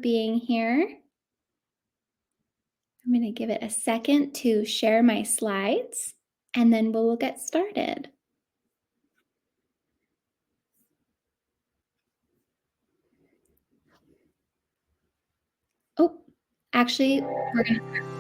Being here. I'm going to give it a second to share my slides and then we'll get started. Oh, actually, we're going to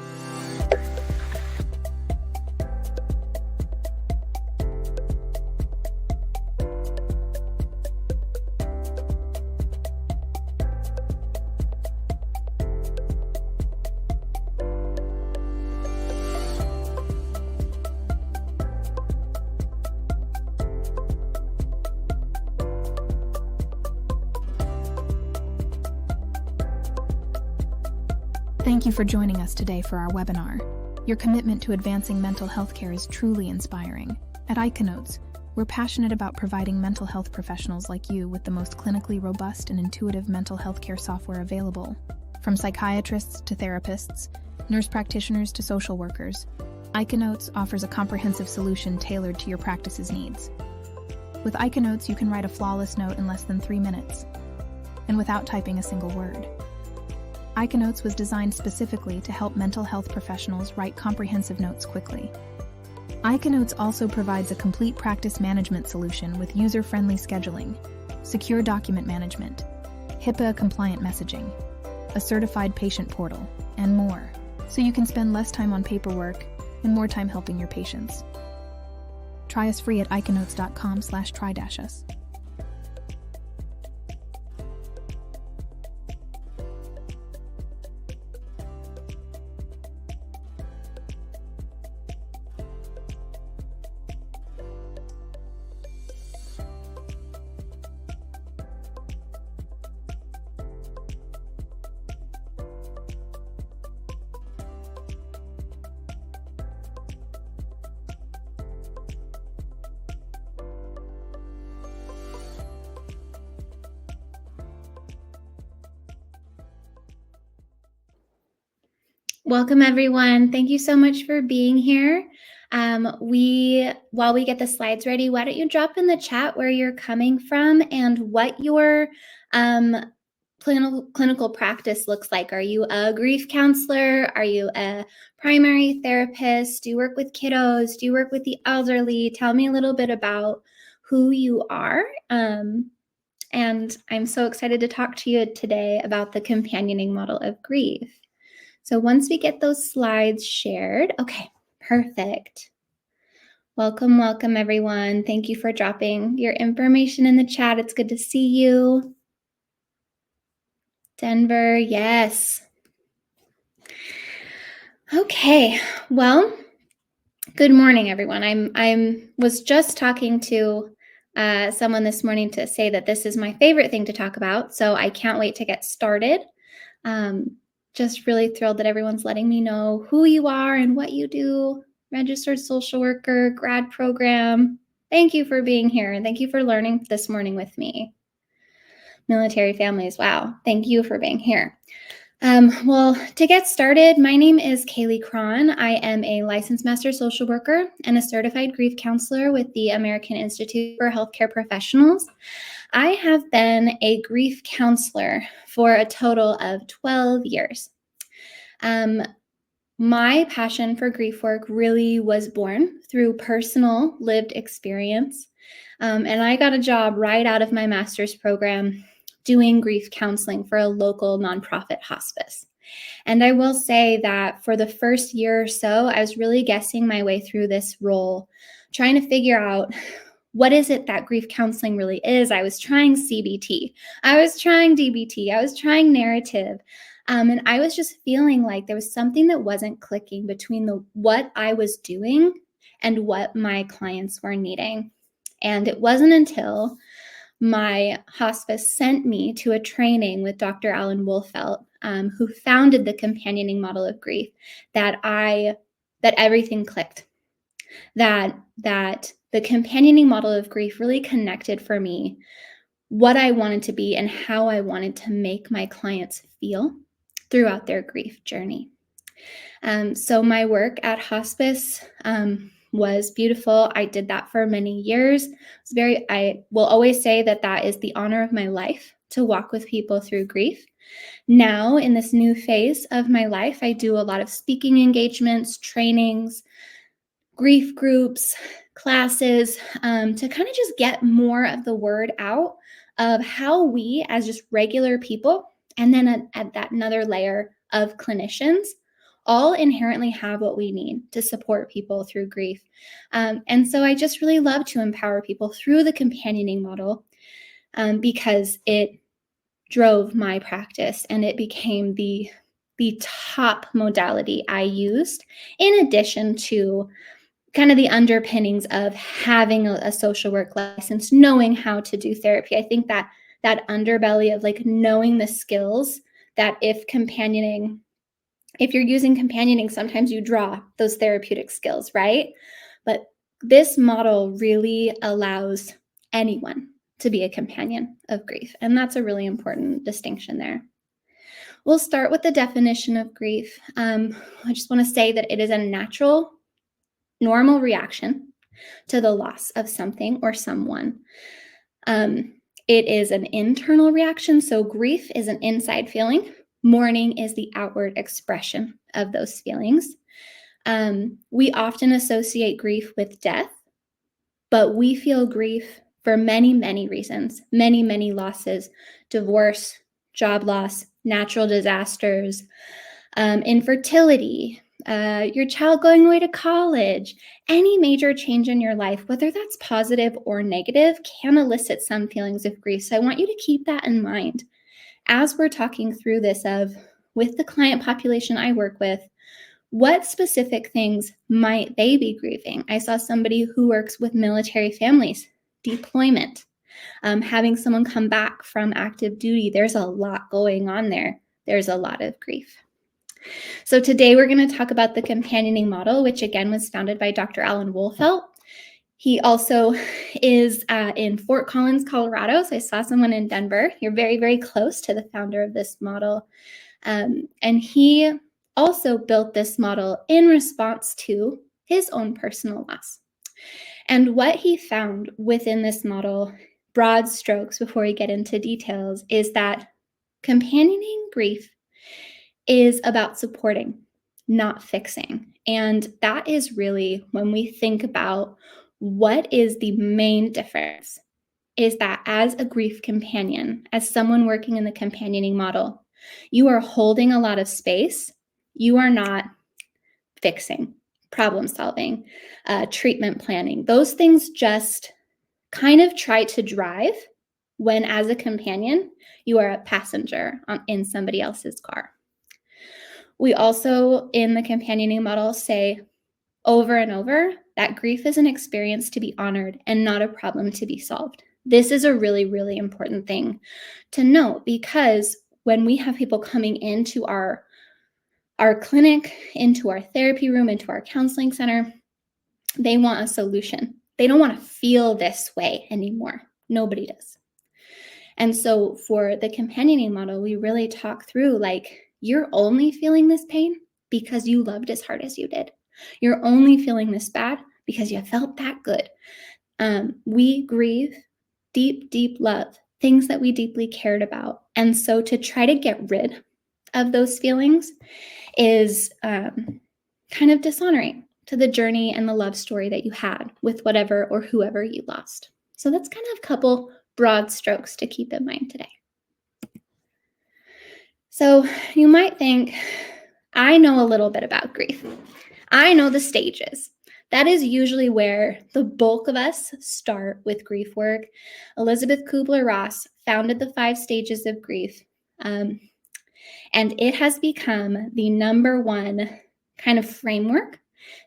Thank you for joining us today for our webinar. Your commitment to advancing mental health care is truly inspiring. At Iconotes, we're passionate about providing mental health professionals like you with the most clinically robust and intuitive mental health care software available. From psychiatrists to therapists, nurse practitioners to social workers, Iconotes offers a comprehensive solution tailored to your practice's needs. With Iconotes, you can write a flawless note in less than 3 minutes, and without typing a single word. Iconotes was designed specifically to help mental health professionals write comprehensive notes quickly. Iconotes also provides a complete practice management solution with user-friendly scheduling, secure document management, HIPAA-compliant messaging, a certified patient portal, and more, so you can spend less time on paperwork and more time helping your patients. Try us free at iconotes.com/try-us. welcome everyone. Thank you so much for being here. While we get the slides ready, why don't you drop in the chat where you're coming from and what your clinical practice looks like. Are you a grief counselor? Are you a primary therapist? Do you work with kiddos? Do you work with the elderly? Tell me a little bit about who you are. And I'm so excited to talk to you today about the companioning model of grief. So once we get those slides shared, okay, perfect. Welcome everyone. Thank you for dropping your information in the chat. It's good to see you. Denver, yes. Okay, well, good morning, everyone. I was just talking to someone this morning to say that this is my favorite thing to talk about, so I can't wait to get started. Just really thrilled that everyone's letting me know who you are and what you do. Registered social worker, grad program. Thank you for being here and thank you for learning this morning with me. Military families, wow. Thank you for being here. Well, to get started, my name is Kaylee Cron. I am a licensed master social worker and a certified grief counselor with the American Institute for Healthcare Professionals. I have been a grief counselor for a total of 12 years. My passion for grief work really was born through personal lived experience. And I got a job right out of my master's program doing grief counseling for a local nonprofit hospice. And I will say that for the first year or so, I was really guessing my way through this role, trying to figure out what is it that grief counseling really is. I was trying CBT, I was trying DBT, I was trying narrative. And I was just feeling like there was something that wasn't clicking between what I was doing and what my clients were needing. And it wasn't until my hospice sent me to a training with Dr. Alan Wolfelt, who founded the companioning model of grief, that everything clicked. That the companioning model of grief really connected for me what I wanted to be and how I wanted to make my clients feel throughout their grief journey. So my work at hospice was beautiful. I did that for many years. I will always say that is the honor of my life, to walk with people through grief. Now, in this new phase of my life, I do a lot of speaking engagements, trainings, grief groups, classes, to kind of just get more of the word out of how we, as just regular people, and then at that another layer of clinicians, all inherently have what we need to support people through grief. And so I just really love to empower people through the companioning model, because it drove my practice and it became the top modality I used, in addition to kind of the underpinnings of having a social work license, knowing how to do therapy. I think that underbelly of like knowing the skills that if you're using companioning, sometimes you draw those therapeutic skills, right? But this model really allows anyone to be a companion of grief. And that's a really important distinction there. We'll start with the definition of grief. I just want to say that it is a natural, normal reaction to the loss of something or someone. It is an internal reaction. So grief is an inside feeling. Mourning is the outward expression of those feelings. We often associate grief with death, but we feel grief for many, many reasons, many, many losses: divorce, job loss, natural disasters, infertility, your child going away to college. Any major change in your life, whether that's positive or negative, can elicit some feelings of grief. So I want you to keep that in mind as we're talking through this with the client population I work with, what specific things might they be grieving? I saw somebody who works with military families, deployment, having someone come back from active duty. There's a lot going on there. There's a lot of grief. So today we're going to talk about the companioning model, which again was founded by Dr. Alan Wolfelt. He also is in Fort Collins, Colorado. So I saw someone in Denver. You're very, very close to the founder of this model. And he also built this model in response to his own personal loss. And what he found within this model, broad strokes before we get into details, is that companioning grief is about supporting, not fixing. And that is really, when we think about what is the main difference, is that as a grief companion, as someone working in the companioning model, you are holding a lot of space. You are not fixing, problem solving, treatment planning. Those things just kind of try to drive when, as a companion, you are a passenger in somebody else's car. We also, in the companioning model, say over and over that grief is an experience to be honored and not a problem to be solved. This is a really, really important thing to note, because when we have people coming into our clinic, into our therapy room, into our counseling center, they want a solution. They don't want to feel this way anymore. Nobody does. And so for the companioning model, we really talk through, like, you're only feeling this pain because you loved as hard as you did. You're only feeling this bad because you felt that good. We grieve deep, deep love, things that we deeply cared about. And so to try to get rid of those feelings is kind of dishonoring to the journey and the love story that you had with whatever or whoever you lost. So that's kind of a couple broad strokes to keep in mind today. So you might think, I know a little bit about grief. I know the stages. That is usually where the bulk of us start with grief work. Elizabeth Kubler-Ross founded the 5 stages of grief, and it has become the number one kind of framework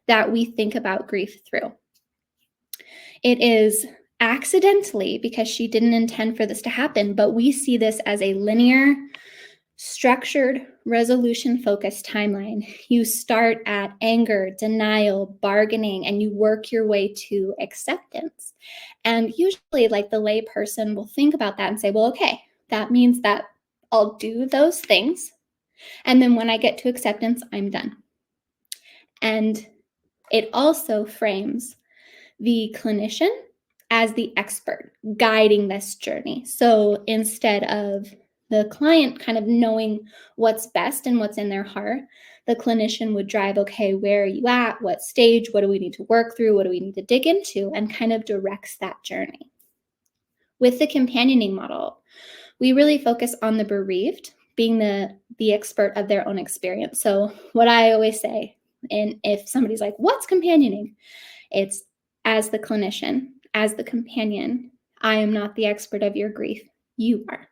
that we think about grief through. It is accidentally, because she didn't intend for this to happen, but we see this as a linear, structured, resolution-focused timeline. You start at anger, denial, bargaining, and you work your way to acceptance. And usually, like, the lay person will think about that and say, well, okay, that means that I'll do those things, and then when I get to acceptance, I'm done. And it also frames the clinician as the expert guiding this journey. So instead of The client kind of knowing what's best and what's in their heart. The clinician would drive, okay, where are you at? What stage? What do we need to work through? What do we need to dig into? And kind of directs that journey. With the companioning model, we really focus on the bereaved being the expert of their own experience. So what I always say, and if somebody's like, what's companioning? It's as the clinician, as the companion, I am not the expert of your grief. You are.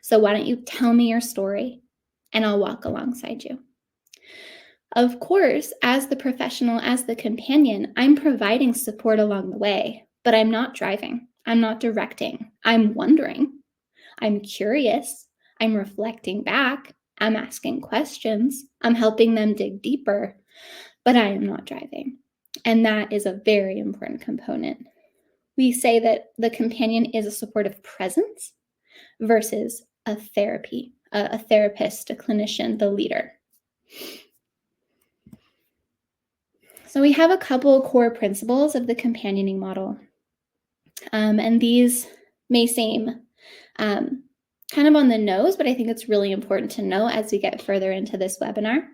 So why don't you tell me your story and I'll walk alongside you. Of course, as the professional, as the companion, I'm providing support along the way, but I'm not driving. I'm not directing. I'm wondering. I'm curious. I'm reflecting back. I'm asking questions. I'm helping them dig deeper, but I am not driving. And that is a very important component. We say that the companion is a supportive presence versus a therapist, a clinician, the leader. So we have a couple core principles of the companioning model. And these may seem kind of on the nose, but I think it's really important to know as we get further into this webinar.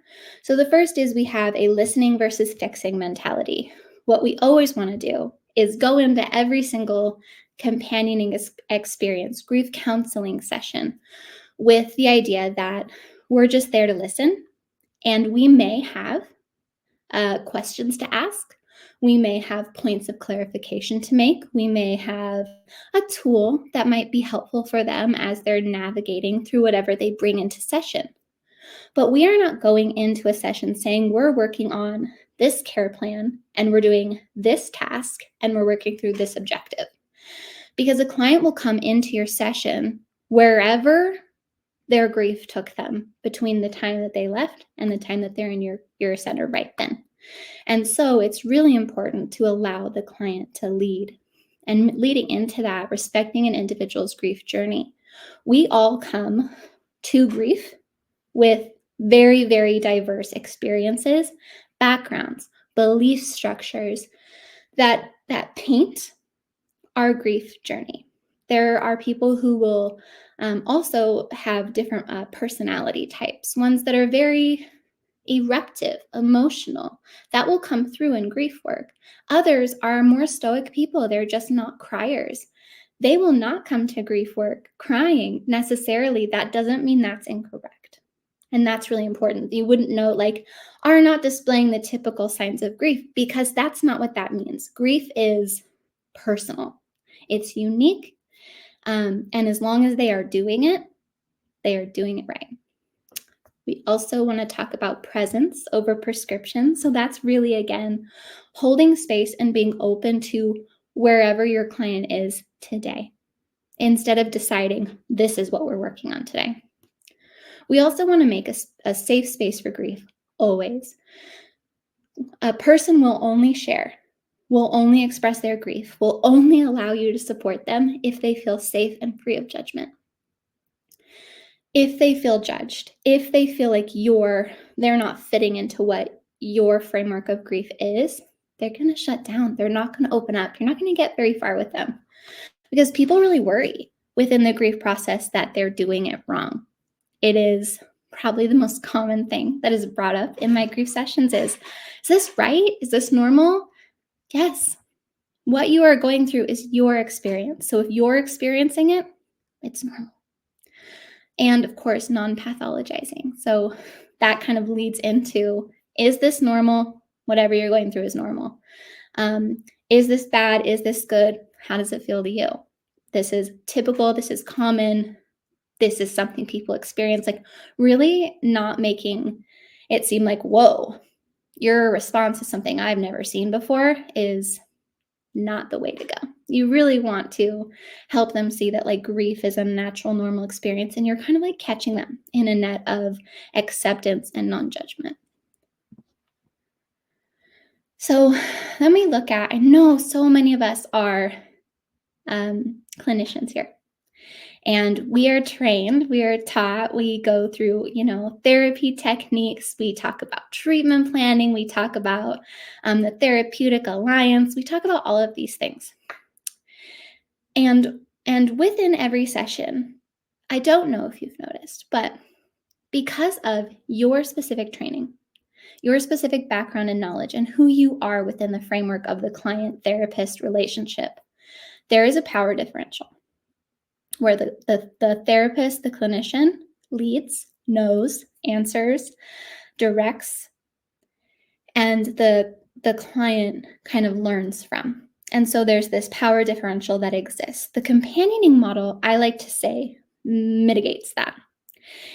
So the first is we have a listening versus fixing mentality. What we always want to do is go into every single companioning experience, grief counseling session, with the idea that we're just there to listen, and we may have questions to ask. We may have points of clarification to make. We may have a tool that might be helpful for them as they're navigating through whatever they bring into session. But we are not going into a session saying we're working on this care plan and we're doing this task and we're working through this objective. Because a client will come into your session wherever their grief took them between the time that they left and the time that they're in your center right then. And so it's really important to allow the client to lead. And leading into that, respecting an individual's grief journey. We all come to grief with very, very diverse experiences, backgrounds, belief structures that paint our grief journey. There are people who will also have different personality types, ones that are very eruptive, emotional. That will come through in grief work. Others are more stoic people. They're just not criers. They will not come to grief work crying necessarily. That doesn't mean that's incorrect. And that's really important. You wouldn't know, like, are not displaying the typical signs of grief, because that's not what that means. Grief is personal. It's unique. And as long as they are doing it right. We also want to talk about presence over prescription. So that's really, again, holding space and being open to wherever your client is today, instead of deciding this is what we're working on today. We also want to make a safe space for grief, always. A person will only share, will only express their grief, will only allow you to support them if they feel safe and free of judgment. If they feel judged, if they feel like they're not fitting into what your framework of grief is, they're going to shut down. They're not going to open up. You're not going to get very far with them, because people really worry within the grief process that they're doing it wrong. It is probably the most common thing that is brought up in my grief sessions is this right? Is this normal? Yes. What you are going through is your experience. So if you're experiencing it, it's normal. And of course, non-pathologizing. So that kind of leads into, is this normal? Whatever you're going through is normal. Is this bad? Is this good? How does it feel to you? This is typical. This is common. This is something people experience. Like, really not making it seem like, whoa, your response is something I've never seen before is not the way to go. You really want to help them see that, like, grief is a natural, normal experience, and you're kind of like catching them in a net of acceptance and non-judgment. So then we look at, I know so many of us are clinicians here, and we are trained, we are taught, we go through, therapy techniques, we talk about treatment planning, we talk about the therapeutic alliance, we talk about all of these things. And within every session, I don't know if you've noticed, but because of your specific training, your specific background and knowledge, and who you are within the framework of the client-therapist relationship, there is a power differential where the therapist, the clinician, leads, knows, answers, directs, and the client kind of learns from. And so there's this power differential that exists. The companioning model, I like to say, mitigates that.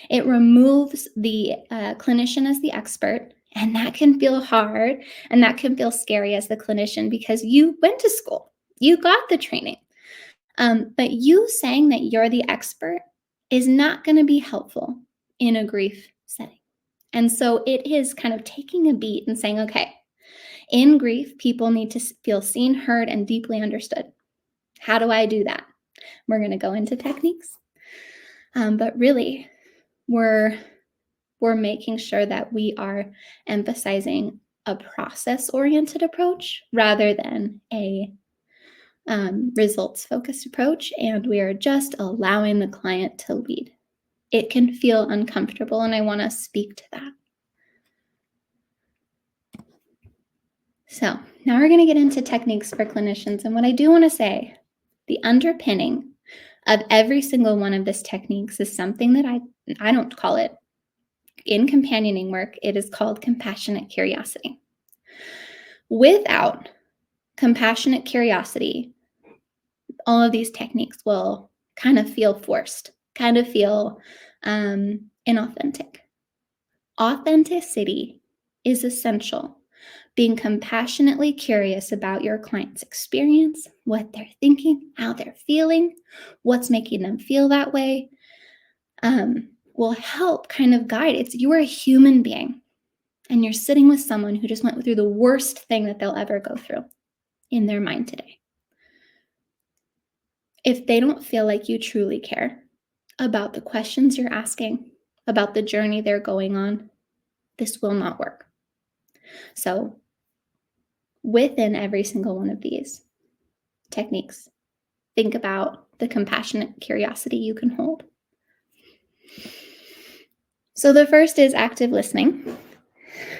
It removes the clinician as the expert, and that can feel hard and that can feel scary as the clinician because you went to school, you got the training. But you saying that you're the expert is not going to be helpful in a grief setting. And so it is kind of taking a beat and saying, okay, in grief, people need to feel seen, heard, and deeply understood. How do I do that? We're going to go into techniques. But really, we're making sure that we are emphasizing a process-oriented approach rather than a results-focused approach, and we are just allowing the client to lead. It can feel uncomfortable, and I want to speak to that. So now we're going to get into techniques for clinicians, and what I do want to say, the underpinning of every single one of these techniques is something that I don't call it in companioning work. It is called compassionate curiosity. Without compassionate curiosity, all of these techniques will kind of feel forced, kind of feel inauthentic. Authenticity is essential. Being compassionately curious about your client's experience, what they're thinking, how they're feeling, what's making them feel that way, will help kind of guide. You're a human being, and you're sitting with someone who just went through the worst thing that they'll ever go through in their mind today. If they don't feel like you truly care about the questions you're asking, about the journey they're going on, this will not work. So within every single one of these techniques, think about the compassionate curiosity you can hold. So the first is active listening.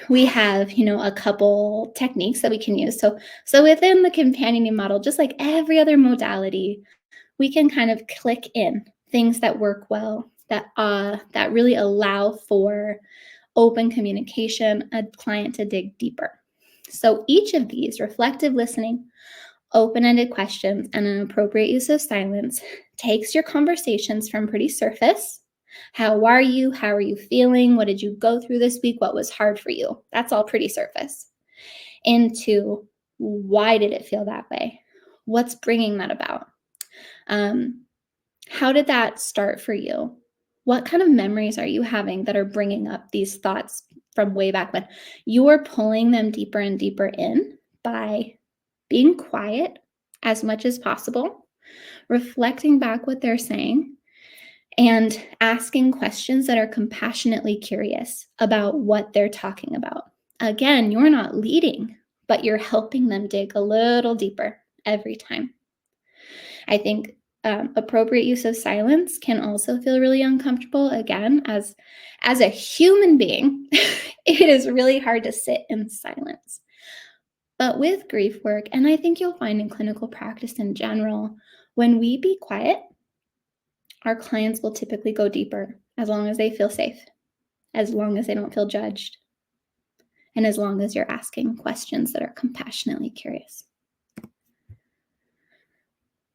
We have, a couple techniques that we can use. So within the companioning model, just like every other modality, we can kind of click in things that work well, that really allow for open communication, a client to dig deeper. So each of these, reflective listening, open-ended questions, and an appropriate use of silence, takes your conversations from pretty surface. How are you? How are you feeling? What did you go through this week? What was hard for you? That's all pretty surface. Into why did it feel that way? What's bringing that about? How did that start for you? What kind of memories are you having that are bringing up these thoughts from way back when? You are pulling them deeper and deeper in by being quiet as much as possible, reflecting back what they're saying, and asking questions that are compassionately curious about what they're talking about. Again, you're not leading, but you're helping them dig a little deeper every time. I think appropriate use of silence can also feel really uncomfortable. Again, as a human being, it is really hard to sit in silence. But with grief work, and I think you'll find in clinical practice in general, when we be quiet, our clients will typically go deeper as long as they feel safe, as long as they don't feel judged, and as long as you're asking questions that are compassionately curious.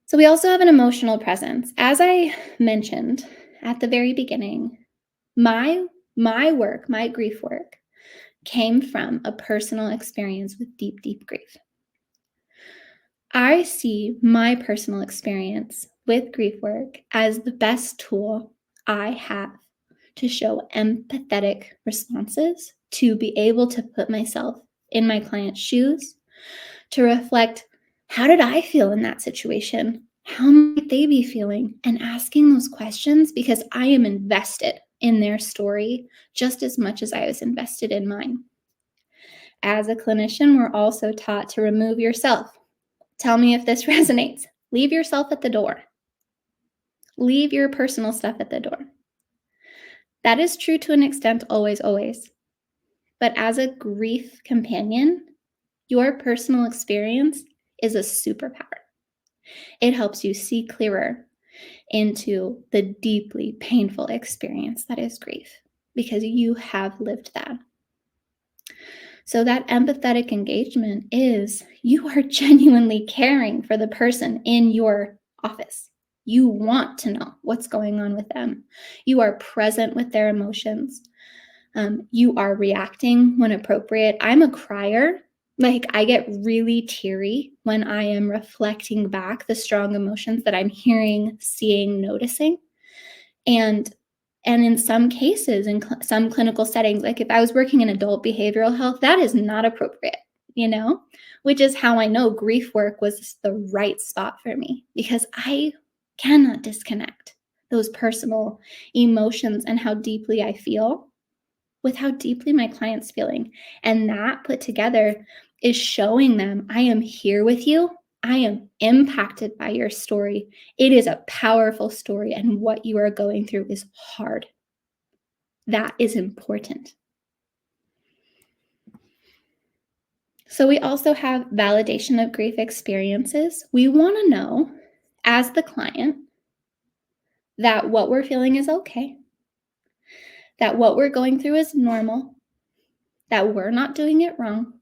So we also have an emotional presence. As I mentioned at the very beginning, my work, my grief work, came from a personal experience with deep, deep grief. I see my personal experience with grief work as the best tool I have to show empathetic responses, to be able to put myself in my client's shoes, to reflect, how did I feel in that situation? How might they be feeling? And asking those questions because I am invested in their story just as much as I was invested in mine. As a clinician, we're also taught to remove yourself. Tell me if this resonates. Leave yourself at the door. Leave your personal stuff at the door. That is true to an extent, always, always. But as a grief companion, your personal experience is a superpower. It helps you see clearer into the deeply painful experience that is grief because you have lived that. So that empathetic engagement is you are genuinely caring for the person in your office. You want to know what's going on with them. You are present with their emotions. You are reacting when appropriate. I'm a crier. Like, I get really teary when I am reflecting back the strong emotions that I'm hearing, seeing, noticing. And in some cases, in some clinical settings, like if I was working in adult behavioral health, that is not appropriate, which is how I know grief work was the right spot for me because I cannot disconnect those personal emotions and how deeply I feel with how deeply my client's feeling. And that put together is showing them I am here with you. I am impacted by your story. It is a powerful story, and what you are going through is hard. That is important. So we also have validation of grief experiences. We want to know, as the client, that what we're feeling is okay, that what we're going through is normal, that we're not doing it wrong,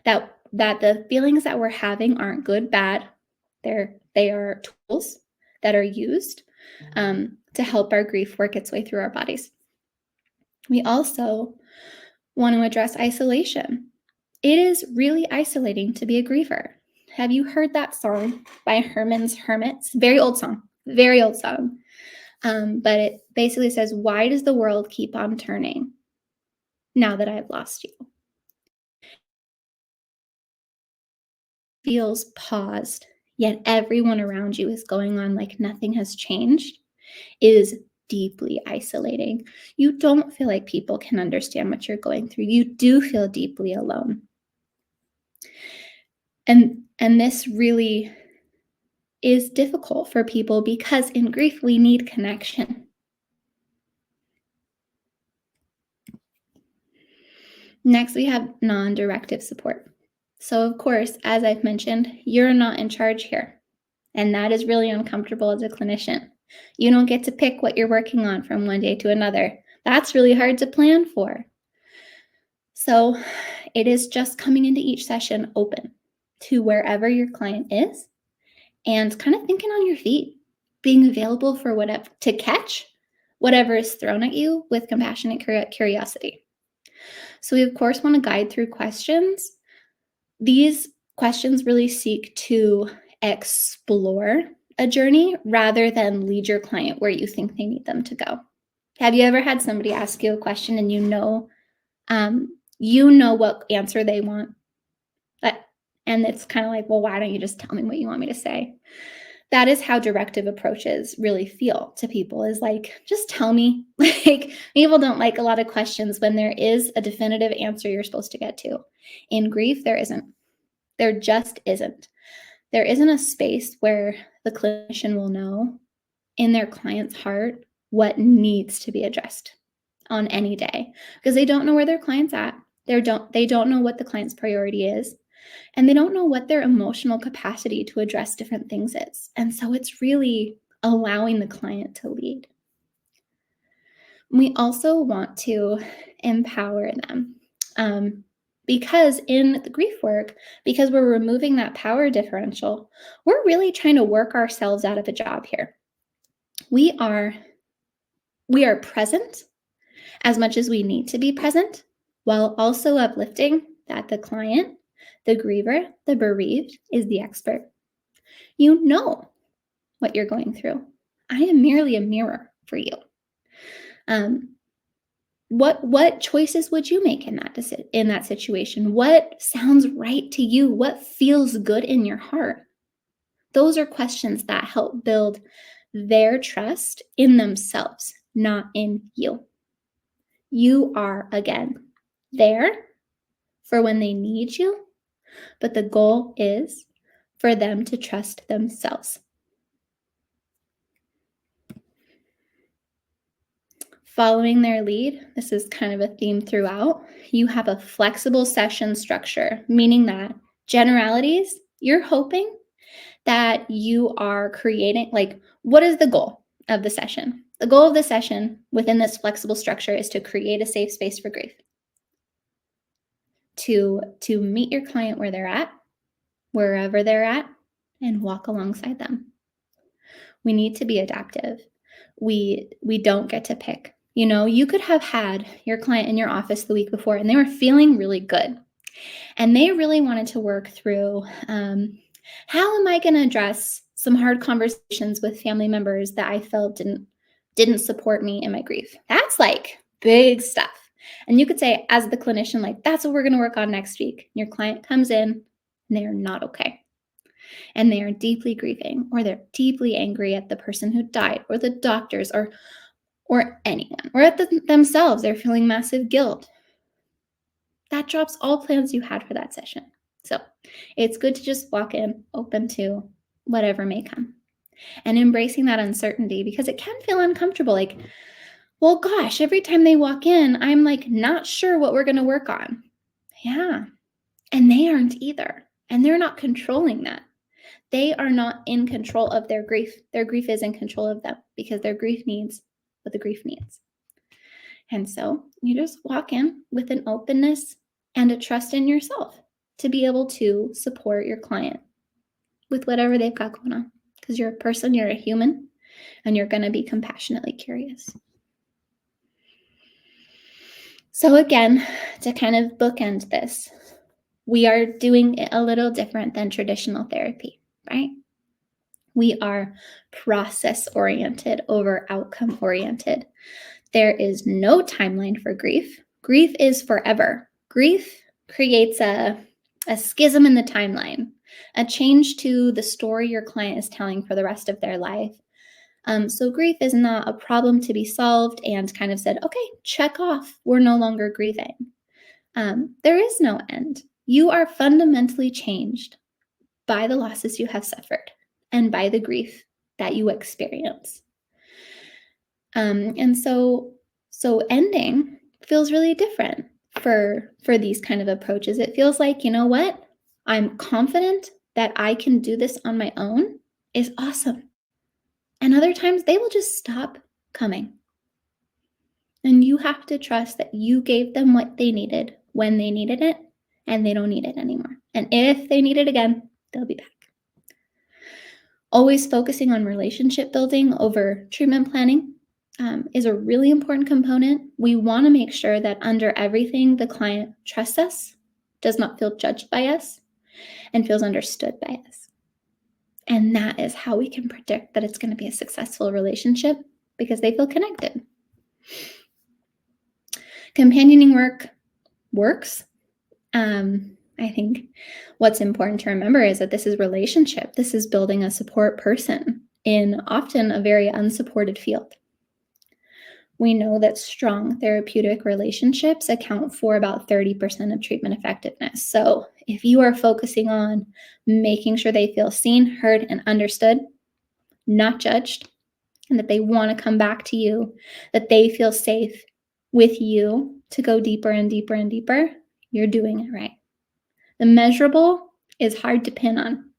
that the feelings that we're having aren't good, bad. They are tools that are used to help our grief work its way through our bodies. We also want to address isolation. It is really isolating to be a griever. Have you heard that song by Herman's Hermits? Very old song. But it basically says, "Why does the world keep on turning now that I've lost you?" Feels paused, yet everyone around you is going on like nothing has changed, is deeply isolating. You don't feel like people can understand what you're going through. You do feel deeply alone. And this really is difficult for people because in grief we need connection. Next, we have non-directive support. So of course, as I've mentioned, you're not in charge here. And that is really uncomfortable as a clinician. You don't get to pick what you're working on from one day to another. That's really hard to plan for. So it is just coming into each session open to wherever your client is and kind of thinking on your feet, being available for whatever, to catch whatever is thrown at you with compassionate curiosity. So we, of course, want to guide through questions. These questions really seek to explore a journey rather than lead your client where you think they need them to go. Have you ever had somebody ask you a question and you know what answer they want, and it's kind of like, well, why don't you just tell me what you want me to say? That is how directive approaches really feel to people, is like, just tell me. Like, people don't like a lot of questions when there is a definitive answer you're supposed to get to. In grief, there isn't. There just isn't. There isn't a space where the clinician will know in their client's heart what needs to be addressed on any day, because they don't know where their client's at. They don't know what the client's priority is, and they don't know what their emotional capacity to address different things is. And so it's really allowing the client to lead. We also want to empower them. Because in the grief work, because we're removing that power differential, we're really trying to work ourselves out of a job here. We are present as much as we need to be present, while also uplifting that the client, the griever, the bereaved is the expert. You know what you're going through. I am merely a mirror for you. What choices would you make in that situation? What sounds right to you? What feels good in your heart? Those are questions that help build their trust in themselves, not in you. You are, again, there for when they need you, but the goal is for them to trust themselves. Following their lead, this is kind of a theme throughout. You have a flexible session structure, meaning that generalities, you're hoping that you are creating, like, what is the goal of the session? The goal of the session within this flexible structure is to create a safe space for grief, to meet your client where they're at, wherever they're at, and walk alongside them. We need to be adaptive. We don't get to pick. You could have had your client in your office the week before and they were feeling really good. And they really wanted to work through, how am I going to address some hard conversations with family members that I felt didn't support me in my grief? That's like big stuff. And you could say, as the clinician, like, that's what we're going to work on next week. Your client comes in and they are not okay. And they are deeply grieving, or they're deeply angry at the person who died, or the doctors, or anyone, or at themselves. They're feeling massive guilt. That drops all plans you had for that session. So it's good to just walk in open to whatever may come, and embracing that uncertainty, because it can feel uncomfortable. Like, well, gosh, every time they walk in, I'm like, not sure what we're going to work on. Yeah. And they aren't either. And they're not controlling that. They are not in control of their grief. Their grief is in control of them, because their grief needs what the grief needs. And so you just walk in with an openness and a trust in yourself to be able to support your client with whatever they've got going on, because you're a person, you're a human, and you're going to be compassionately curious. So again, to kind of bookend this, we are doing it a little different than traditional therapy, right? We are process-oriented over outcome-oriented. There is no timeline for grief. Grief is forever. Grief creates a schism in the timeline, a change to the story your client is telling for the rest of their life. So grief is not a problem to be solved and kind of said, okay, check off, we're no longer grieving. There is no end. You are fundamentally changed by the losses you have suffered and by the grief that you experience. And so ending feels really different for these kind of approaches. It feels like, you know what? I'm confident that I can do this on my own is awesome. And other times they will just stop coming. And you have to trust that you gave them what they needed when they needed it, and they don't need it anymore. And if they need it again, they'll be back. Always focusing on relationship building over treatment planning is a really important component. We want to make sure that under everything, the client trusts us, does not feel judged by us, and feels understood by us. And that is how we can predict that it's going to be a successful relationship, because they feel connected. Companioning work works. I think what's important to remember is that this is relationship. This is building a support person in often a very unsupported field. We know that strong therapeutic relationships account for about 30% of treatment effectiveness. So if you are focusing on making sure they feel seen, heard, and understood, not judged, and that they want to come back to you, that they feel safe with you to go deeper and deeper and deeper, you're doing it right. The measurable is hard to pin on.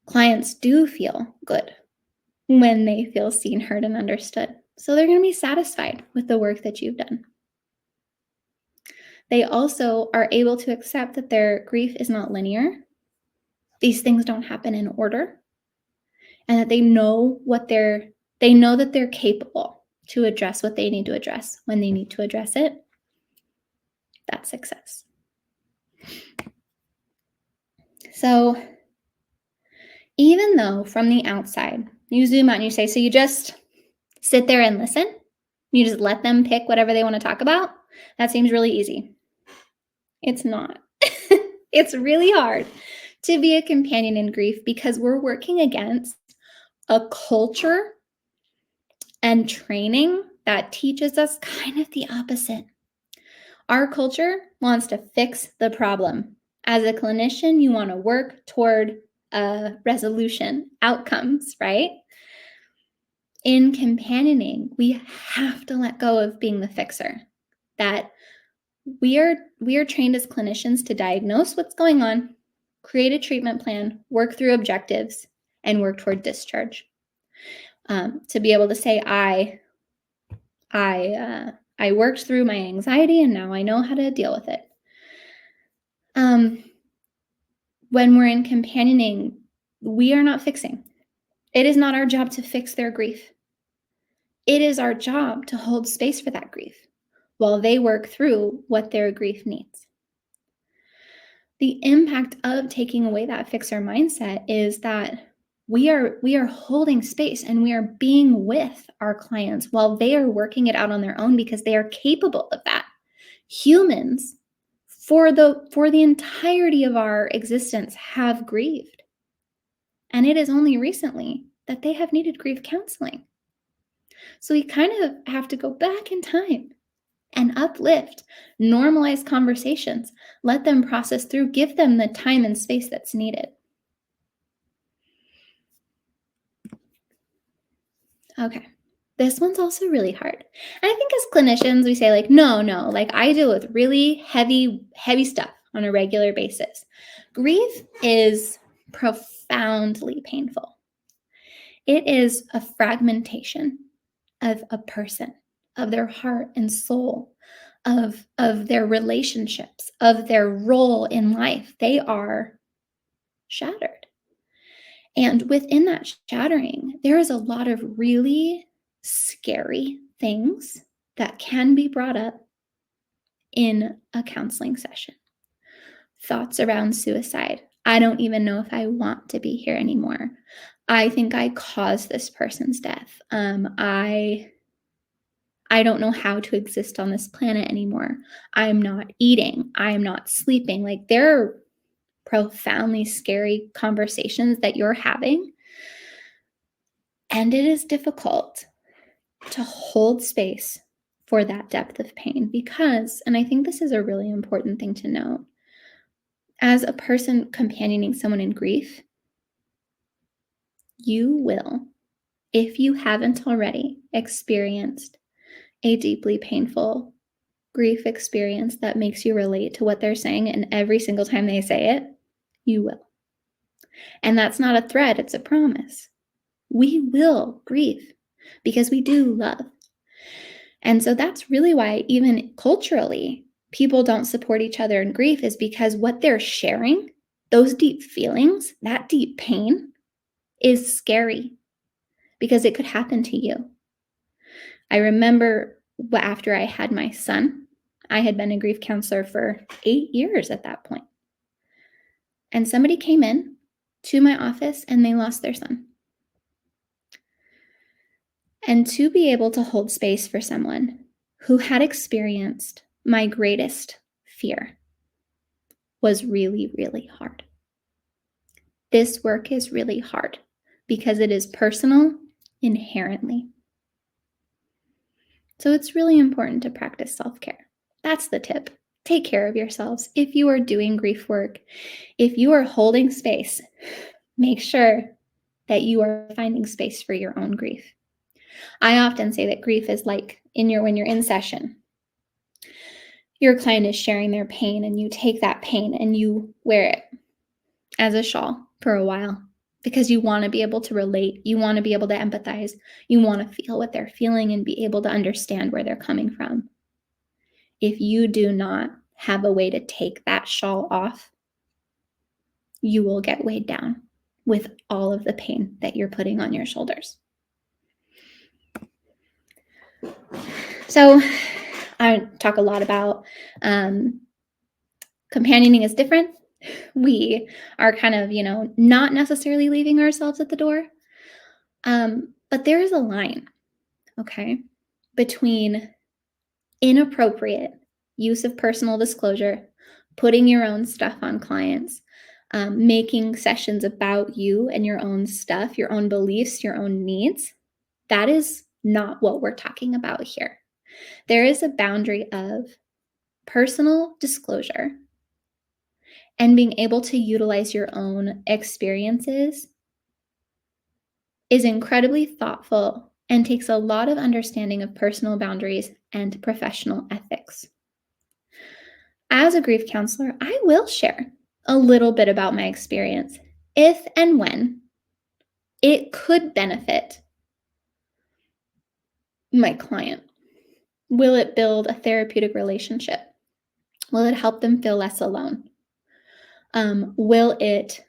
Clients do feel good when they feel seen, heard, and understood. So they're going to be satisfied with the work that you've done. They also are able to accept that their grief is not linear. These things don't happen in order. And that they know that they're capable to address what they need to address when they need to address it. That's success. So even though from the outside, you zoom out and you say, so you just sit there and listen, you just let them pick whatever they want to talk about, that seems really easy. It's not. It's really hard to be a companion in grief, because we're working against a culture and training that teaches us kind of the opposite. Our culture wants to fix the problem. As a clinician, you want to work toward a resolution, outcomes, right? in companioning, we have to let go of being the fixer. That we are trained as clinicians to diagnose what's going on, create a treatment plan, work through objectives, and work toward discharge. To be able to say, I worked through my anxiety and now I know how to deal with it. When we're in companioning, we are not fixing. It is not our job to fix their grief. It is our job to hold space for that grief while they work through what their grief needs. The impact of taking away that fixer mindset is that we are holding space and we are being with our clients while they are working it out on their own because they are capable of that. Humans, for the entirety of our existence, have grieved. And it is only recently that they have needed grief counseling. So we kind of have to go back in time and uplift, normalize conversations, let them process through, give them the time and space that's needed. Okay. This one's also really hard. And I think as clinicians, we say like, no, like I deal with really heavy stuff on a regular basis. Grief is profoundly painful. It is a fragmentation of a person, of their heart and soul, of their relationships, of their role in life. They are shattered. And within that shattering, there is a lot of really scary things that can be brought up in a counseling session. Thoughts around suicide. I don't even know if I want to be here anymore. I think I caused this person's death. I don't know how to exist on this planet anymore. I'm not eating. I'm not sleeping. Like there are profoundly scary conversations that you're having. And it is difficult to hold space for that depth of pain because, and I think this is a really important thing to note, as a person companioning someone in grief, you will, if you haven't already experienced a deeply painful grief experience that makes you relate to what they're saying, and every single time they say it, you will. And that's not a threat, it's a promise. We will grieve because we do love. And so that's really why even culturally, people don't support each other in grief, is because what they're sharing, those deep feelings, that deep pain, is scary because it could happen to you. I remember after I had my son, I had been a grief counselor for 8 years at that point. And somebody came in to my office and they lost their son. And to be able to hold space for someone who had experienced my greatest fear was really, really hard. This work is really hard because it is personal inherently. So it's really important to practice self-care. That's the tip. Take care of yourselves. If you are doing grief work, if you are holding space, make sure that you are finding space for your own grief. I often say that grief is like when you're in session. Your client is sharing their pain and you take that pain and you wear it as a shawl for a while because you want to be able to relate. You want to be able to empathize. You want to feel what they're feeling and be able to understand where they're coming from. If you do not have a way to take that shawl off, you will get weighed down with all of the pain that you're putting on your shoulders. So I talk a lot about companioning is different. We are kind of, not necessarily leaving ourselves at the door. But there is a line, okay, between inappropriate use of personal disclosure, putting your own stuff on clients, making sessions about you and your own stuff, your own beliefs, your own needs. That is not what we're talking about here. There is a boundary of personal disclosure and being able to utilize your own experiences is incredibly thoughtful and takes a lot of understanding of personal boundaries and professional ethics. As a grief counselor, I will share a little bit about my experience if and when it could benefit my client. Will it build a therapeutic relationship? Will it help them feel less alone? Will it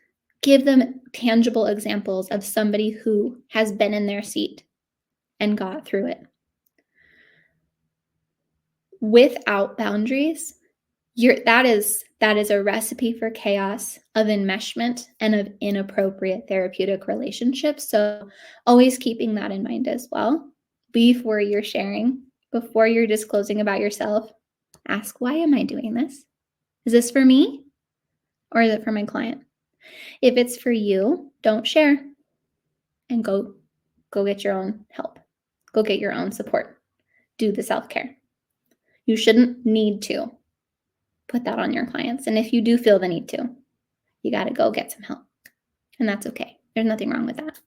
give them tangible examples of somebody who has been in their seat and got through it? Without boundaries, that is a recipe for chaos, of enmeshment, and of inappropriate therapeutic relationships. So always keeping that in mind as well. Before you're sharing, before you're disclosing about yourself, ask, why am I doing this? Is this for me or is it for my client? If it's for you, don't share and go get your own help. Go get your own support. Do the self-care. You shouldn't need to put that on your clients. And if you do feel the need to, you got to go get some help. And that's okay. There's nothing wrong with that.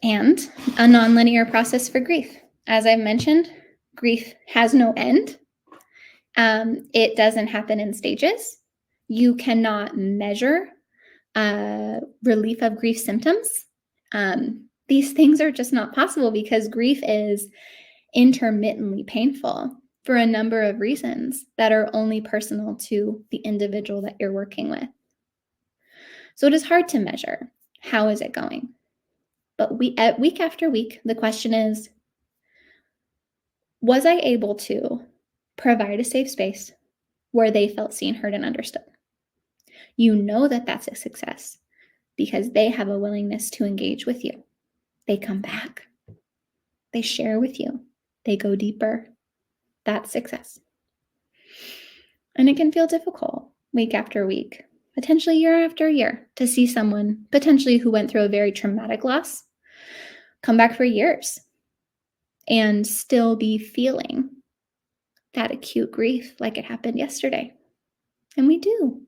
And a nonlinear process for grief. As I've mentioned, grief has no end. It doesn't happen in stages. You cannot measure relief of grief symptoms. These things are just not possible because grief is intermittently painful for a number of reasons that are only personal to the individual that you're working with. So it is hard to measure. How is it going? But week after week, the question is, was I able to provide a safe space where they felt seen, heard, and understood? You know that that's a success because they have a willingness to engage with you. They come back. They share with you. They go deeper. That's success. And it can feel difficult week after week, potentially year after year, to see someone potentially who went through a very traumatic loss come back for years and still be feeling that acute grief like it happened yesterday. And we do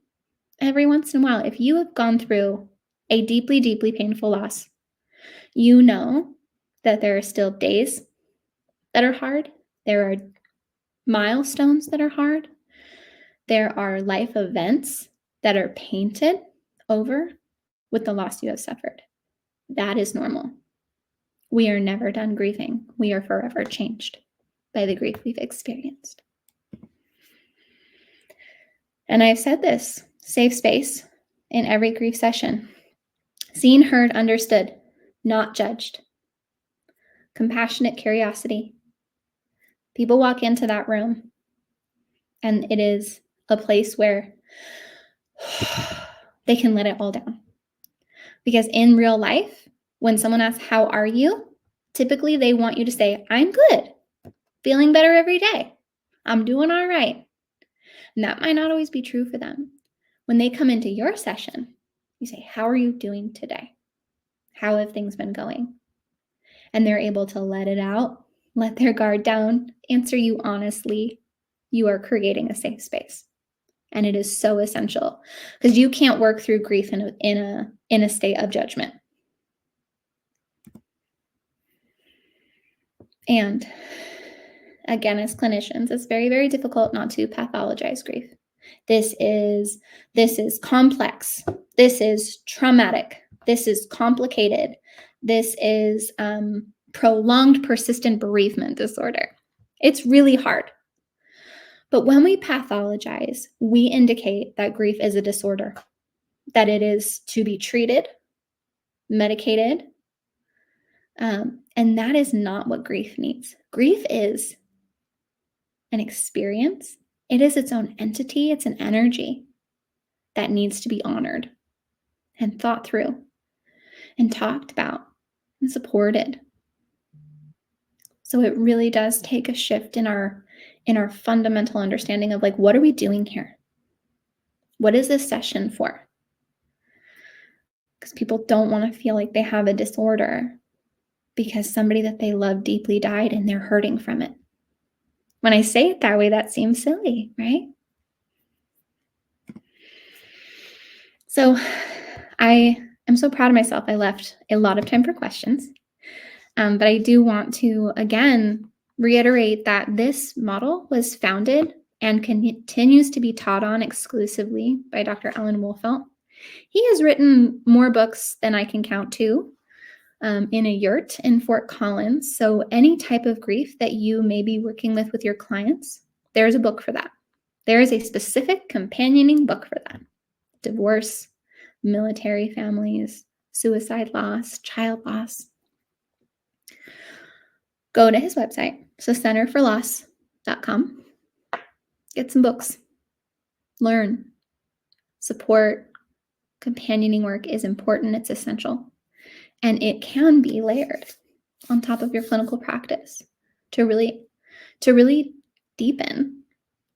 every once in a while. If you have gone through a deeply, deeply painful loss, you know that there are still days that are hard. There are milestones that are hard. There are life events that are painted over with the loss you have suffered. That is normal. We are never done grieving. We are forever changed by the grief we've experienced. And I've said this, safe space in every grief session. Seen, heard, understood, not judged. Compassionate curiosity. People walk into that room and it is a place where they can let it all down. Because in real life, when someone asks, how are you? Typically they want you to say, I'm good, feeling better every day. I'm doing all right. And that might not always be true for them. When they come into your session, you say, how are you doing today? How have things been going? And they're able to let it out, let their guard down, answer you honestly. You are creating a safe space. And it is so essential because you can't work through grief in a state of judgment. And again, as clinicians, it's very, very difficult not to pathologize grief. This is complex. This is traumatic. This is complicated. This is prolonged persistent bereavement disorder. It's really hard. But when we pathologize, we indicate that grief is a disorder, that it is to be treated, medicated, and that is not what grief needs. Grief is an experience. It is its own entity. It's an energy that needs to be honored and thought through and talked about and supported. So it really does take a shift in our fundamental understanding of like, what are we doing here? What is this session for? Because people don't want to feel like they have a disorder because somebody that they love deeply died and they're hurting from it. When I say it that way, that seems silly, right? So I I'm so proud of myself. I left a lot of time for questions. But I do want to, again, reiterate that this model was founded and continues to be taught on exclusively by Dr. Alan Wolfelt. He has written more books than I can count to, in a yurt in Fort Collins. So any type of grief that you may be working with your clients, there's a book for that. There is a specific companioning book for that. Divorce, military families, suicide loss, child loss. Go to his website, so centerforloss.com. Get some books. Learn. Support. Companioning work is important. It's essential. And it can be layered on top of your clinical practice to really deepen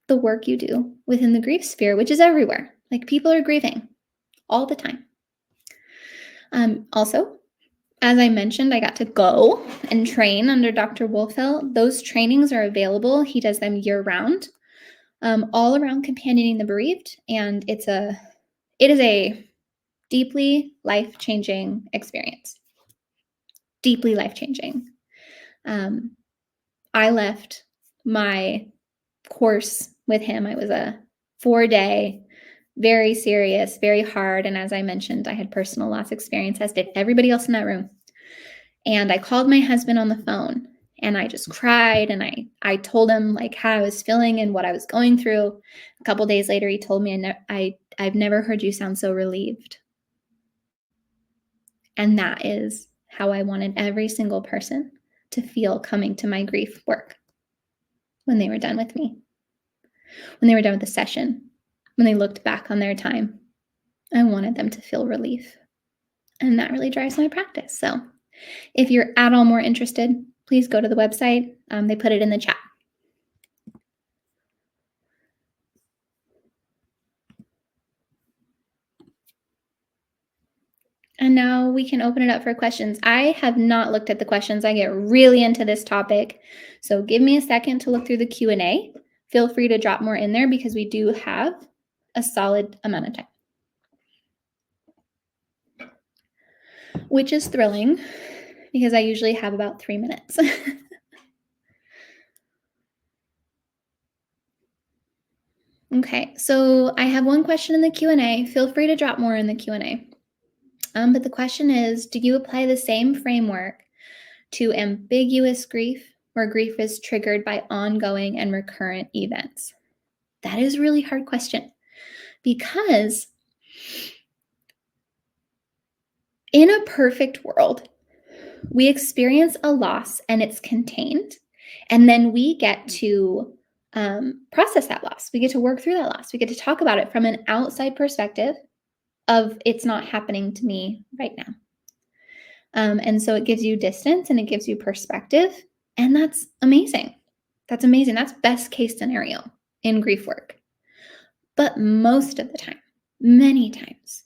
the work you do within the grief sphere, which is everywhere. Like, people are grieving all the time. Also, as I mentioned, I got to go and train under Dr. Wolfelt. Those trainings are available. He does them year-round, all around companioning the bereaved, and it is a deeply life-changing experience. Deeply life-changing. I left my course with him. It was a 4-day, very serious, very hard. And as I mentioned, I had personal loss experience, as did everybody else in that room. And I called my husband on the phone and I just cried. And I told him like how I was feeling and what I was going through. A couple days later, he told me, I've never heard you sound so relieved. And that is how I wanted every single person to feel coming to my grief work when they were done with me, when they were done with the session, when they looked back on their time. I wanted them to feel relief. And that really drives my practice. So if you're at all more interested, please go to the website. They put it in the chat. And now we can open it up for questions. I have not looked at the questions. I get really into this topic. So give me a second to look through the Q&A. Feel free to drop more in there because we do have a solid amount of time, which is thrilling because I usually have about 3 minutes. Okay, so I have one question in the Q&A. Feel free to drop more in the Q&A. But the question is, do you apply the same framework to ambiguous grief, where grief is triggered by ongoing and recurrent events? That is a really hard question because in a perfect world, we experience a loss and it's contained, and then we get to process that loss. We get to work through that loss. We get to talk about it from an outside perspective of it's not happening to me right now. And so it gives you distance and it gives you perspective. And that's amazing. That's amazing. That's best case scenario in grief work. But most of the time, many times,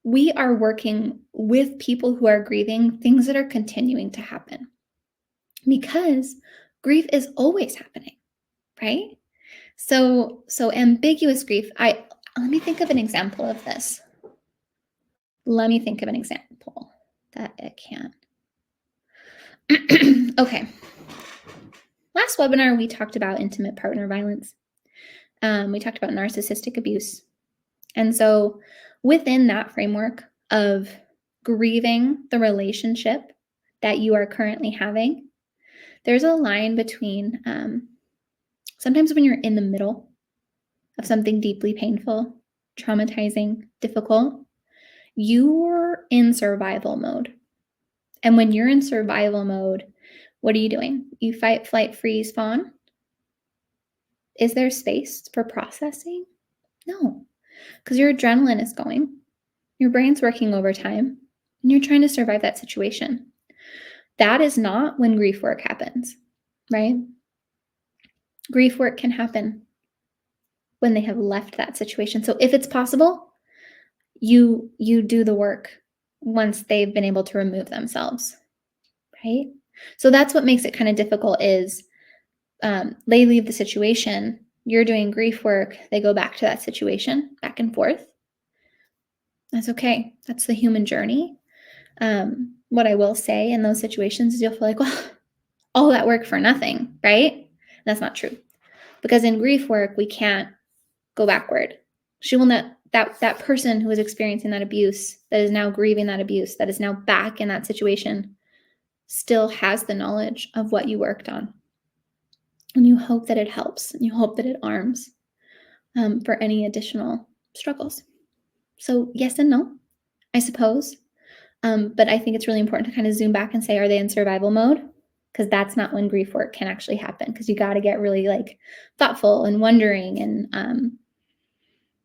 we are working with people who are grieving things that are continuing to happen because grief is always happening, right? So ambiguous grief, let me think of an example of this. Let me think of an example that it can. Okay. Last webinar, we talked about intimate partner violence. We talked about narcissistic abuse. And so within that framework of grieving the relationship that you are currently having, there's a line between sometimes when you're in the middle of something deeply painful, traumatizing, difficult, you're in survival mode. And when you're in survival mode, what are you doing? You fight, flight, freeze, fawn. Is there space for processing? No, because your adrenaline is going, your brain's working overtime, and you're trying to survive that situation. That is not when grief work happens, right? Grief work can happen when they have left that situation. So if it's possible, you do the work once they've been able to remove themselves, right? So that's what makes it kind of difficult is they leave the situation, you're doing grief work, they go back to that situation, back and forth. That's okay. That's the human journey. What I will say in those situations is you'll feel like, well, all that work for nothing, right? That's not true. Because in grief work, we can't go backward. She will not, that person who is experiencing that abuse, that is now grieving that abuse, that is now back in that situation, still has the knowledge of what you worked on. And you hope that it helps, and you hope that it arms for any additional struggles. So yes and no, I suppose. But I think it's really important to kind of zoom back and say, are they in survival mode? Because that's not when grief work can actually happen. Because you got to get really like thoughtful and wondering,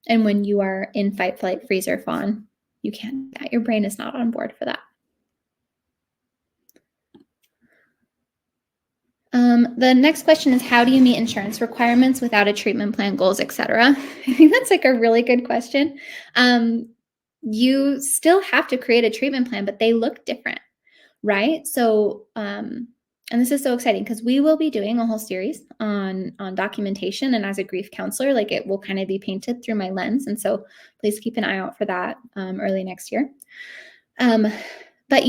and when you are in fight, flight, freeze, or fawn, you can't. Your brain is not on board for that. The next question is, how do you meet insurance requirements without a treatment plan, goals, etc.? I think that's like a really good question. You still have to create a treatment plan, but they look different, right? So, and this is so exciting because we will be doing a whole series on documentation, and as a grief counselor, like it will kind of be painted through my lens, and so please keep an eye out for that early next year. But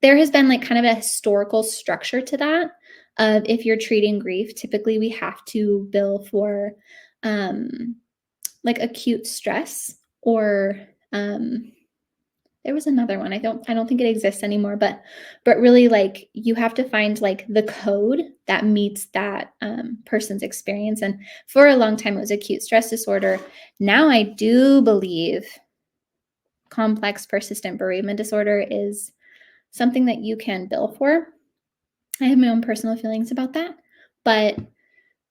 there has been like kind of a historical structure to that. If you're treating grief, typically we have to bill for like acute stress, or there was another one. I don't think it exists anymore, but really like you have to find like the code that meets that person's experience. And for a long time it was acute stress disorder. Now I do believe complex persistent bereavement disorder is something that you can bill for. I have my own personal feelings about that, but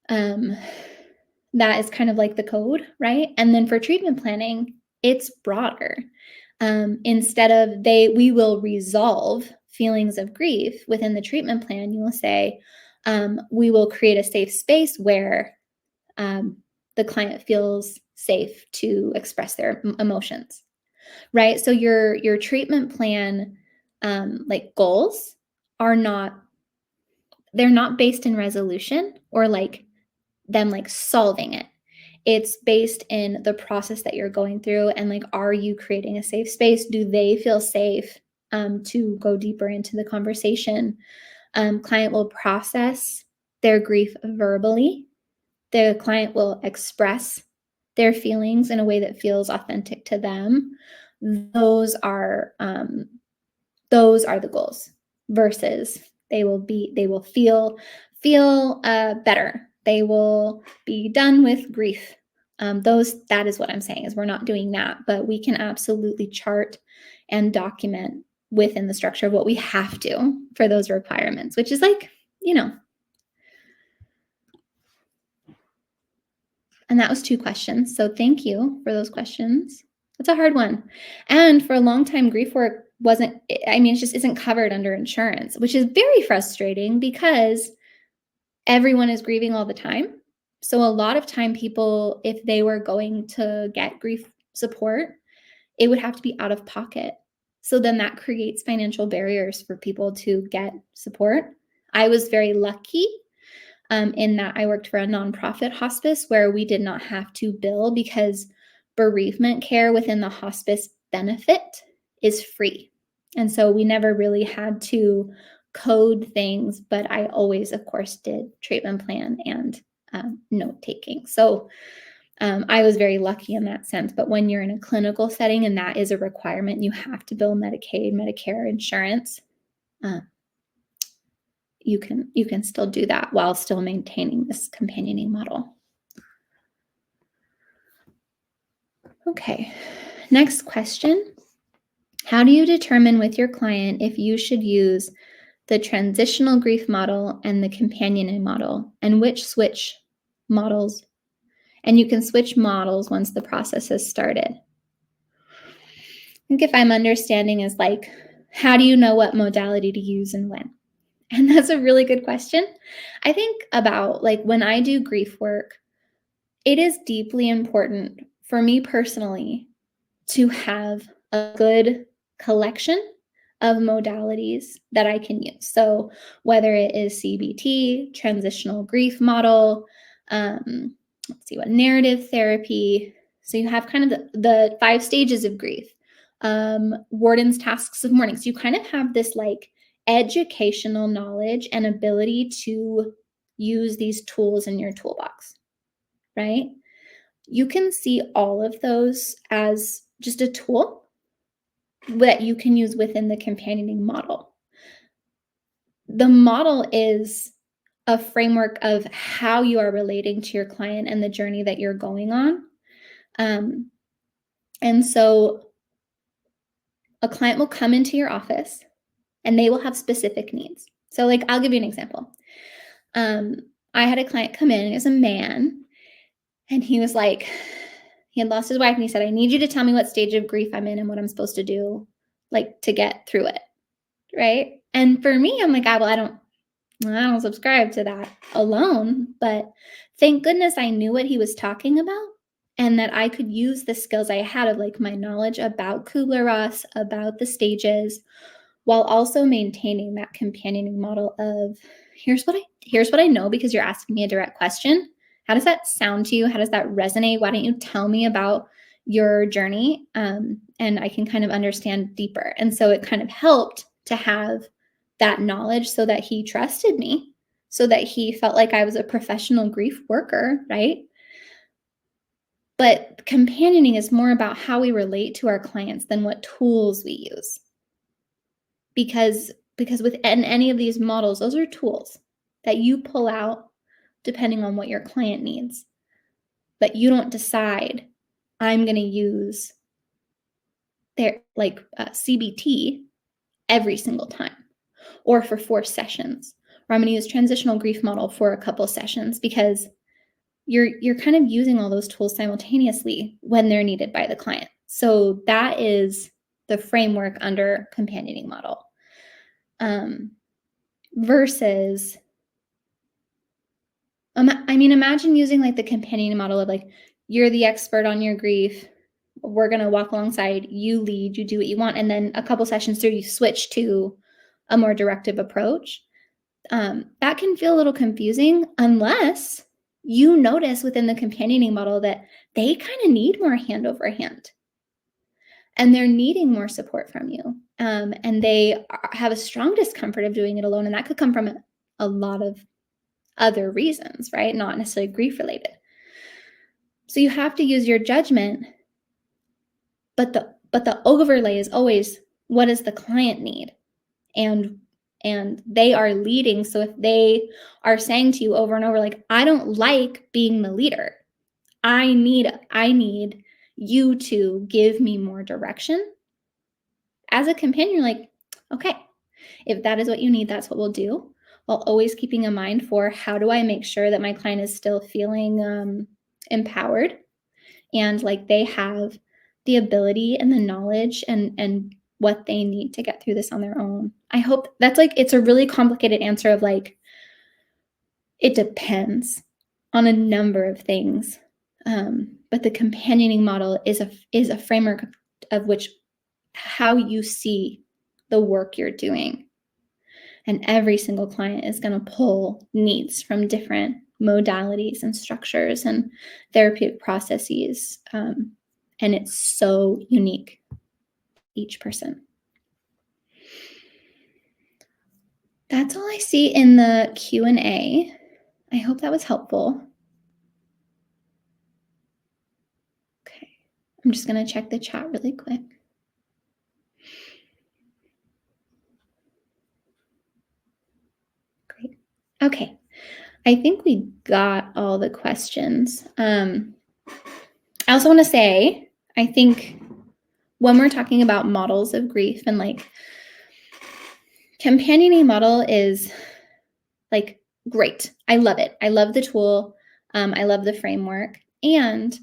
that is kind of like the code, right? And then for treatment planning, it's broader. Instead of we will resolve feelings of grief within the treatment plan, you will say, we will create a safe space where the client feels safe to express their emotions, right? So your treatment plan, like goals are they're not based in resolution or like them like solving it. It's based in the process that you're going through, and like, are you creating a safe space? Do they feel safe to go deeper into the conversation? Client will process their grief verbally. The client will express their feelings in a way that feels authentic to them. Those are the goals, versus they will feel better. They will be done with grief. That is what I'm saying, is we're not doing that, but we can absolutely chart and document within the structure of what we have to for those requirements, which is like, and that was 2 questions. So thank you for those questions. That's a hard one. And for a long time, grief work it just isn't covered under insurance, which is very frustrating because everyone is grieving all the time. So a lot of time people, if they were going to get grief support, it would have to be out of pocket. So then that creates financial barriers for people to get support. I was very lucky in that I worked for a nonprofit hospice where we did not have to bill, because bereavement care within the hospice benefit is free. And so we never really had to code things, but I always, of course, did treatment plan and note taking. So I was very lucky in that sense. But when you're in a clinical setting and that is a requirement, you have to bill Medicaid, Medicare, insurance. You can still do that while still maintaining this companioning model. Okay, next question. How do you determine with your client if you should use the transitional grief model and the companioning model, and which switch models? And you can switch models once the process has started. I think if I'm understanding is like, how do you know what modality to use and when? And that's a really good question. I think about like when I do grief work, it is deeply important for me personally to have a good collection of modalities that I can use. So whether it is CBT, transitional grief model, let's see what narrative therapy, So you have kind of the 5 stages of grief, Warden's tasks of mourning. So you kind of have this like educational knowledge and ability to use these tools in your toolbox, right? You can see all of those as just a tool that you can use within the companioning model. The model is a framework of how you are relating to your client and the journey that you're going on. And so a client will come into your office and they will have specific needs. So, like, I'll give you an example. I had a client come in, as a man, and he was like, he had lost his wife, and he said, I need you to tell me what stage of grief I'm in and what I'm supposed to do, like, to get through it. Right. And for me, I'm like, well, I don't subscribe to that alone, but thank goodness I knew what he was talking about and that I could use the skills I had of like my knowledge about Kubler-Ross, about the stages, while also maintaining that companioning model of here's what I know because you're asking me a direct question. How does that sound to you? How does that resonate? Why don't you tell me about your journey? And I can kind of understand deeper. And so it kind of helped to have that knowledge so that he trusted me, so that he felt like I was a professional grief worker, right? But companioning is more about how we relate to our clients than what tools we use. Because within any of these models, those are tools that you pull out depending on what your client needs. But you don't decide, I'm going to use their CBT every single time, or for 4 sessions, or I'm going to use transitional grief model for a couple sessions, because you're kind of using all those tools simultaneously when they're needed by the client. So that is the framework under companioning model. Versus, imagine using like the companioning model of like, you're the expert on your grief. We're going to walk alongside, you lead, you do what you want. And then a couple sessions through, you switch to a more directive approach. That can feel a little confusing unless you notice within the companioning model that they kind of need more hand over hand and they're needing more support from you. And they have a strong discomfort of doing it alone. And that could come from a lot of other reasons, right? Not necessarily grief related. So you have to use your judgment, but the overlay is always, what does the client need? And they are leading. So if they are saying to you over and over, like, I don't like being the leader, I need you to give me more direction. As a companion, you're like, okay, if that is what you need, that's what we'll do. While always keeping in mind for how do I make sure that my client is still feeling empowered and like they have the ability and the knowledge and what they need to get through this on their own. I hope that's like, it's a really complicated answer of like, it depends on a number of things. But the companioning model is a framework of which how you see the work you're doing. And every single client is going to pull needs from different modalities and structures and therapeutic processes. And it's so unique, each person. That's all I see in the Q&A. I hope that was helpful. Okay, I'm just going to check the chat really quick. Great. Okay, I think we got all the questions. I also want to say, I think when we're talking about models of grief and like companioning model is like great. I love it. I love the tool. I love the framework. And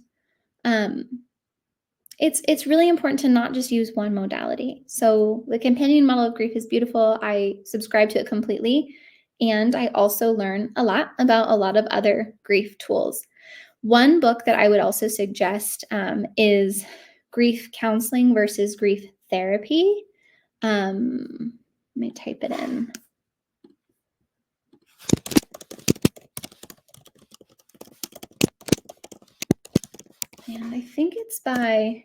it's really important to not just use one modality. So the companion model of grief is beautiful. I subscribe to it completely. And I also learn a lot about a lot of other grief tools. One book that I would also suggest is Grief Counseling versus Grief Therapy. Let me type it in. and I think it's by,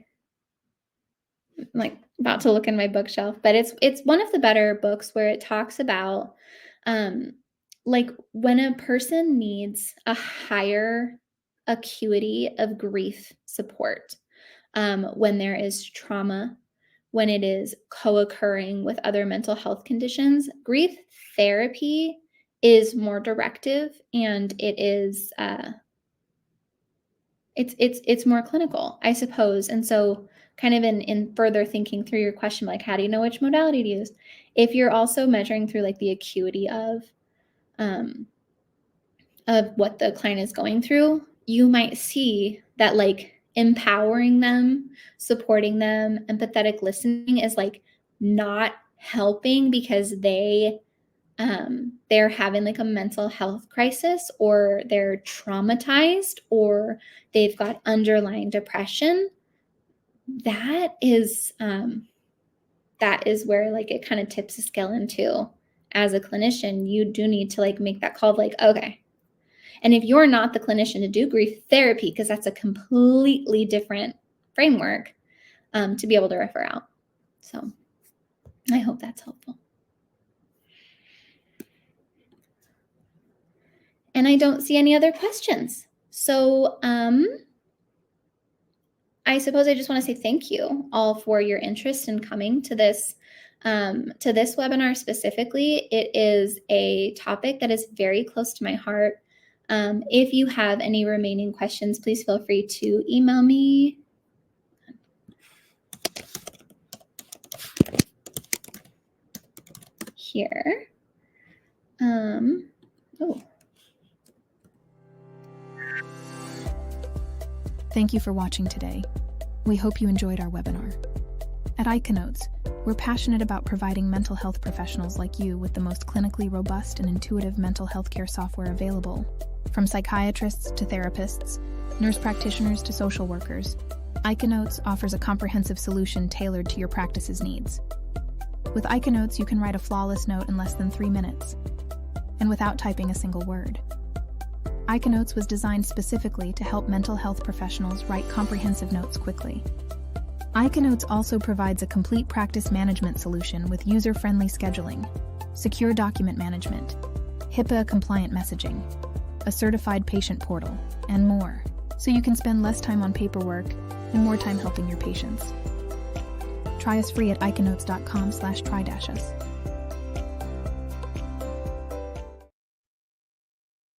I'm like about to look in my bookshelf, but it's one of the better books where it talks about like when a person needs a higher acuity of grief support, when there is trauma, when it is co-occurring with other mental health conditions, grief therapy is more directive, and it is it's more clinical, I suppose. And so kind of in further thinking through your question, like how do you know which modality to use? If you're also measuring through like the acuity um of what the client is going through, you might see that like empowering them, supporting them, empathetic listening is like not helping because they're having like a mental health crisis, or they're traumatized, or they've got underlying depression. That is where like it kind of tips the scale into, as a clinician, you do need to like make that call of like, okay. And if you're not the clinician to do grief therapy, because that's a completely different framework, to be able to refer out. So I hope that's helpful. And I don't see any other questions. So I suppose I just want to say thank you all for your interest in coming to this webinar specifically. It is a topic that is very close to my heart. If you have any remaining questions, please feel free to email me. Here. Thank you for watching today. We hope you enjoyed our webinar. At Iconotes, we're passionate about providing mental health professionals like you with the most clinically robust and intuitive mental health care software available. From psychiatrists to therapists, nurse practitioners to social workers, Iconotes offers a comprehensive solution tailored to your practice's needs. With Iconotes, you can write a flawless note in less than 3 minutes, and without typing a single word. Iconotes was designed specifically to help mental health professionals write comprehensive notes quickly. Iconotes also provides a complete practice management solution with user-friendly scheduling, secure document management, HIPAA-compliant messaging, a certified patient portal, and more, so you can spend less time on paperwork and more time helping your patients. Try us free at iconotes.com/try-us.